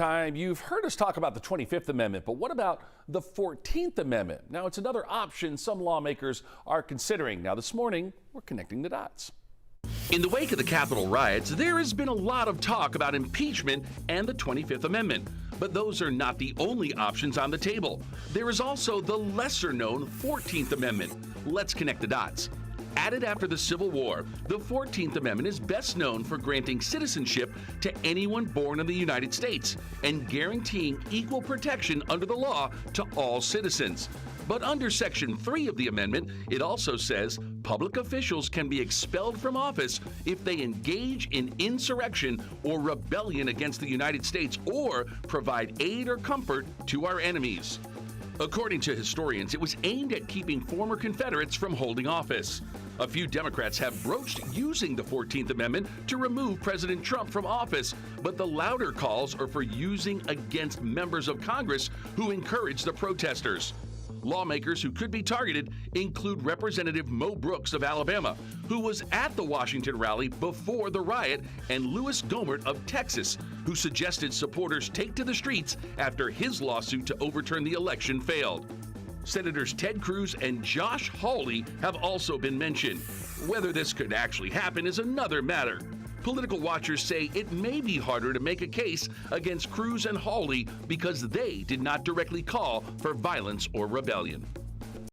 Time. You've heard us talk about the 25th Amendment, but what about the 14th Amendment? Now, it's another option some lawmakers are considering. Now, this morning, we're connecting the dots. In the wake of the Capitol riots, there has been a lot of talk about impeachment and the 25th Amendment. But those are not the only options on the table. There is also the lesser-known 14th Amendment. Let's connect the dots. Added after the Civil War, the 14th Amendment is best known for granting citizenship to anyone born in the United States and guaranteeing equal protection under the law to all citizens. But under Section 3 of the amendment, it also says public officials can be expelled from office if they engage in insurrection or rebellion against the United States or provide aid or comfort to our enemies. According to historians, it was aimed at keeping former Confederates from holding office. A few Democrats have broached using the 14th Amendment to remove President Trump from office, but the louder calls are for using against members of Congress who encourage the protesters. Lawmakers who could be targeted include Representative Mo Brooks of Alabama, who was at the Washington rally before the riot, and Louis Gohmert of Texas, who suggested supporters take to the streets after his lawsuit to overturn the election failed. Senators Ted Cruz and Josh Hawley have also been mentioned. Whether this could actually happen is another matter. Political watchers say it may be harder to make a case against Cruz and Hawley because they did not directly call for violence or rebellion.